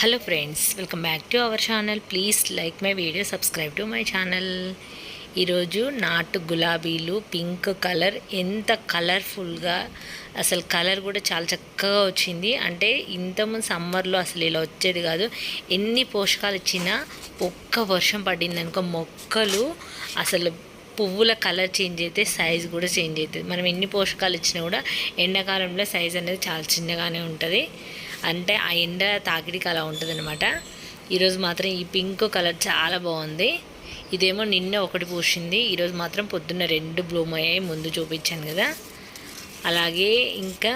Hello friends, welcome back to our channel. Please like my video, subscribe to my channel. ఈరోజు నాటు గులాబీలు pink colour ఎంత కలర్ఫుల్గా, అసలు కలర్ కూడా చాలా చక్కగా వచ్చింది. అంటే ఇంతకుముందు సమ్మర్లో అసలు ఇలా వచ్చేది కాదు. ఎన్ని పోషకాలు ఇచ్చినా ఒక్క వర్షం పడింది అనుకో మొక్కలు అసలు పువ్వుల కలర్ చేంజ్ అయితే సైజు కూడా చేంజ్ అవుతుంది. మనం ఎన్ని పోషకాలు ఇచ్చినా కూడా ఎండాకాలంలో సైజ్ అనేది చాలా చిన్నగానే ఉంటుంది. అంటే ఆ ఎండ తాకిడికి అలా ఉంటుంది అనమాట. ఈరోజు మాత్రం ఈ పింక్ కలర్ చాలా బాగుంది. ఇదేమో నిన్న ఒకటి పూసింది, ఈరోజు మాత్రం పొద్దున్న 2 బ్లూమ్ అయ్యాయి. ముందు చూపించాను కదా. అలాగే ఇంకా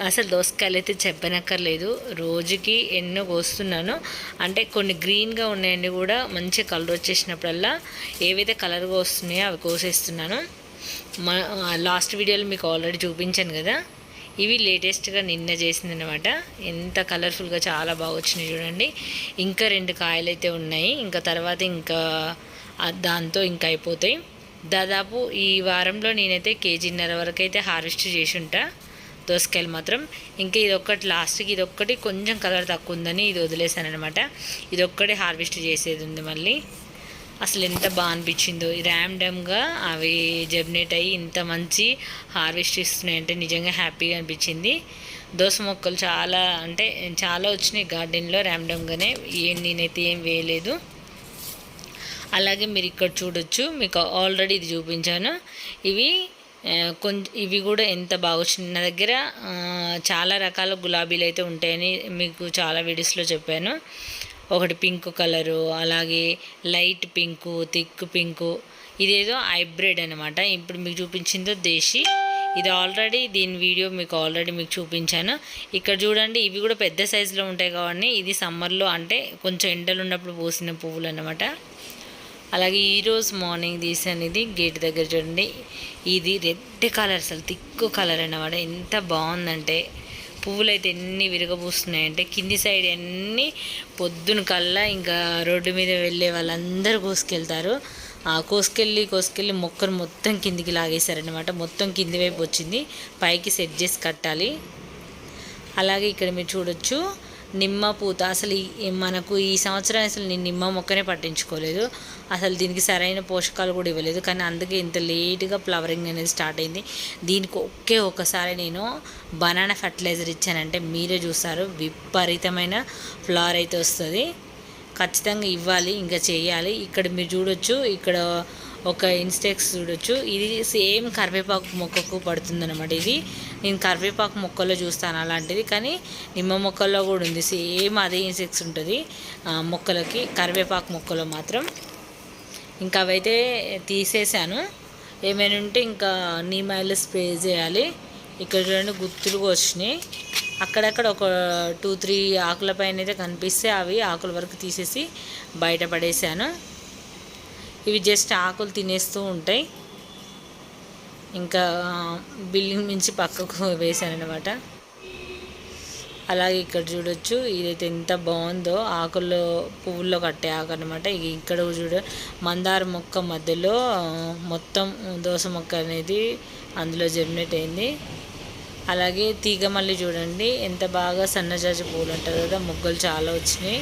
అసలు దోసకాయలు అయితే చెప్పనక్కర్లేదు, రోజుకి ఎన్నో కోస్తున్నాను. అంటే కొన్ని గ్రీన్గా ఉన్నాయండి కూడా, మంచి కలర్ వచ్చేసినప్పుడల్లా ఏవైతే కలర్గా వస్తున్నాయో అవి కోసేస్తున్నాను. లాస్ట్ వీడియోలో మీకు ఆల్రెడీ చూపించాను కదా. ఇవి లేటెస్ట్గా నిన్న చేసిందనమాట. ఎంత కలర్ఫుల్గా చాలా బాగా వచ్చినాయి చూడండి. ఇంకా 2 కాయలు అయితే ఉన్నాయి. ఇంకా తర్వాత ఇంకా దాంతో ఇంకా అయిపోతాయి. దాదాపు ఈ వారంలో నేనైతే 1.5 kg వరకు అయితే హార్వెస్ట్ చేసి ఉంటా దోసకాయలు మాత్రం. ఇంకా ఇదొక్కటి లాస్ట్కి, ఇదొక్కటి కొంచెం కలర్ తక్కువ ఉందని ఇది వదిలేసాను అనమాట. ఇదొక్కటి హార్వెస్ట్ చేసేది ఉంది మళ్ళీ. అసలు ఎంత బాగా అనిపించిందో, ర్యాండమ్గా అవి జర్నేట్ అయ్యి ఇంత మంచి హార్వెస్ట్ ఇస్తున్నాయంటే నిజంగా హ్యాపీగా అనిపించింది. దోస మొక్కలు చాలా అంటే చాలా వచ్చినాయి గార్డెన్లో ర్యాండమ్గానే, నేనైతే ఏం వేయలేదు. అలాగే మీరు ఇక్కడ చూడొచ్చు, మీకు ఆల్రెడీ ఇది చూపించాను. ఇవి ఇవి కూడా ఎంత బాగా వచ్చినాయి. నా దగ్గర చాలా రకాల గులాబీలు అయితే ఉంటాయని మీకు చాలా వీడియోస్లో చెప్పాను. ఒకటి పింక్ కలరు, అలాగే లైట్ పింకు, థిక్ పింకు, ఇదేదో హైబ్రిడ్ అనమాట. ఇప్పుడు మీకు చూపించిందో దేశీ. ఇది ఆల్రెడీ దీని వీడియో మీకు చూపించాను. ఇక్కడ చూడండి, ఇవి కూడా పెద్ద సైజులో ఉంటాయి కాబట్టి ఇది సమ్మర్లో అంటే కొంచెం ఎండలు ఉన్నప్పుడు పూసిన పువ్వులు అనమాట. అలాగే ఈరోజు మార్నింగ్ తీసాను, ఇది గేట్ దగ్గర చూడండి. ఇది రెడ్ కలర్, అసలు థిక్ కలర్ అన్నమాట. ఎంత బాగుందంటే పువ్వులు అయితే ఎన్ని విరగబూస్తున్నాయంటే, కింది సైడ్ అన్నీ పొద్దున కల్లా ఇంకా రోడ్డు మీద వెళ్ళే వాళ్ళందరూ కోసుకెళ్తారు. కోసుకెళ్ళి మొక్కను మొత్తం కిందికి లాగేశారనమాట. మొత్తం కింది వైపు వచ్చింది, పైకి సెట్ చేసి కట్టాలి. అలాగే ఇక్కడ మీరు చూడొచ్చు నిమ్మ పూత. అసలు మనకు ఈ సంవత్సరం అసలు నేను నిమ్మ మొక్కనే పట్టించుకోలేదు, అసలు దీనికి సరైన పోషకాలు కూడా ఇవ్వలేదు. కానీ అందుకే ఇంత లేట్గా ఫ్లవరింగ్ అనేది స్టార్ట్ అయింది. దీనికి ఒకసారి నేను బనానా ఫర్టిలైజర్ ఇచ్చానంటే మీరే చూస్తారు, విపరీతమైన ఫ్లవర్ అయితే వస్తుంది. ఖచ్చితంగా ఇవ్వాలి, ఇంకా చేయాలి. ఇక్కడ మీరు చూడొచ్చు, ఇక్కడ ఒక ఇన్స్టెక్స్ చూడొచ్చు. ఇది సేమ్ కరివేపాకు మొక్కకు పడుతుందన్నమాట. ఇది నేను కరివేపాకు మొక్కల్లో చూస్తాను అలాంటిది, కానీ నిమ్మ మొక్కల్లో కూడా ఉంది. సేమ్ అదే ఇన్సెక్ట్స్ ఉంటుంది మొక్కలకి, కరివేపాకు మొక్కలో మాత్రం. ఇంకా అవైతే తీసేసాను. ఏమైనా ఉంటే ఇంకా నీమ్ ఆయిల్ స్ప్రే చేయాలి. ఇక్కడ చూడండి గుత్తులుగా వచ్చినాయి. అక్కడక్కడ ఒక 2-3 ఆకుల పైన అయితే కనిపిస్తే అవి ఆకుల వరకు తీసేసి బయట పడేసాను. ఇవి జస్ట్ ఆకులు తినేస్తూ ఉంటాయి. ఇంకా బిల్డింగ్ నుంచి పక్కకు వేసాను అనమాట. అలాగే ఇక్కడ చూడొచ్చు, ఇదైతే ఎంత బాగుందో, ఆకుల్లో పువ్వుల్లో కట్టే ఆకు అనమాట. ఇక్కడ చూడ మందార మొక్క మధ్యలో మొత్తం దోస మొక్క అనేది అందులో జర్మినేట్ అయింది. అలాగే తీగ మళ్ళీ చూడండి, ఎంత బాగా సన్నజాజి పూలు అంటారు కదా, మొగ్గలు చాలా వచ్చినాయి.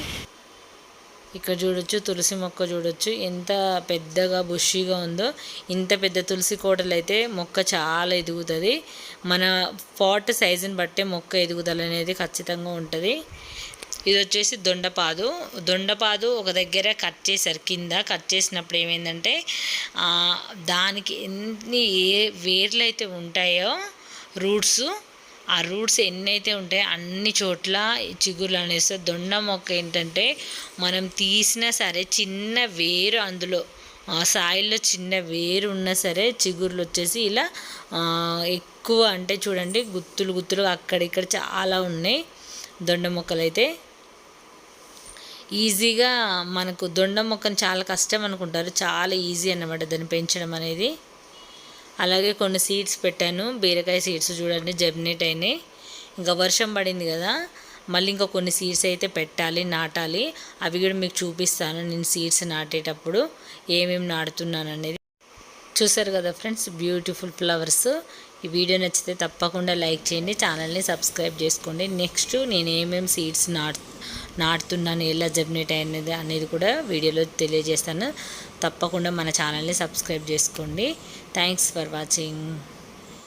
ఇక్కడ చూడొచ్చు తులసి మొక్క చూడొచ్చు, ఎంత పెద్దగా బుషీగా ఉందో. ఇంత పెద్ద తులసి కోటలు అయితే మొక్క చాలా ఎదుగుతుంది. మన పాట్ సైజుని బట్టే మొక్క ఎదుగుదల అనేది ఖచ్చితంగా ఉంటుంది. ఇది వచ్చేసి దొండపాదు ఒక దగ్గర కట్ చేశారు. కింద కట్ చేసినప్పుడు ఏమైందంటే దానికి ఎన్ని వేర్లు అయితే ఉంటాయో రూట్స్, ఆ రూట్స్ ఎన్నైతే ఉంటాయో అన్ని చోట్ల చిగుర్లు అనేస్తే. దొండ మొక్క ఏంటంటే మనం తీసినా సరే చిన్న వేరు, అందులో సాయిల్లో చిన్న వేరు ఉన్నా సరే చిగుర్లు వచ్చేసి ఇలా ఎక్కువ, అంటే చూడండి గుత్తులు అక్కడిక్కడ చాలా ఉన్నాయి దొండ మొక్కలు అయితే. ఈజీగా మనకు దొండ మొక్కను చాలా కష్టం అనుకుంటారు, చాలా ఈజీ అన్నమాట దాన్ని పెంచడం అనేది. అలాగే కొన్ని సీడ్స్ పెట్టాను, బీరకాయ సీడ్స్ చూడండి జర్మినేట్ అయినాయి. ఇంకా వర్షం పడింది కదా, మళ్ళీ ఇంకా కొన్ని సీడ్స్ అయితే పెట్టాలి, నాటాలి. అవి కూడా మీకు చూపిస్తాను నేను సీడ్స్ నాటేటప్పుడు ఏమేమి నాటుతున్నాను అనేది. చూసారు కదా ఫ్రెండ్స్, బ్యూటిఫుల్ ఫ్లవర్స్ ఈ వీడియో నచ్చితే తప్పకుండా లైక్ చేయండి, ఛానల్ని సబ్స్క్రైబ్ చేసుకోండి. నెక్స్ట్ నేను ఏమేమి సీడ్స్ నాటుతున్నాను, ఎలా జర్మినేట్ అయినది అనేది కూడా వీడియోలో తెలియజేస్తాను. తప్పకుండా మన ఛానల్ని సబ్స్క్రైబ్ చేసుకోండి. Thanks for watching.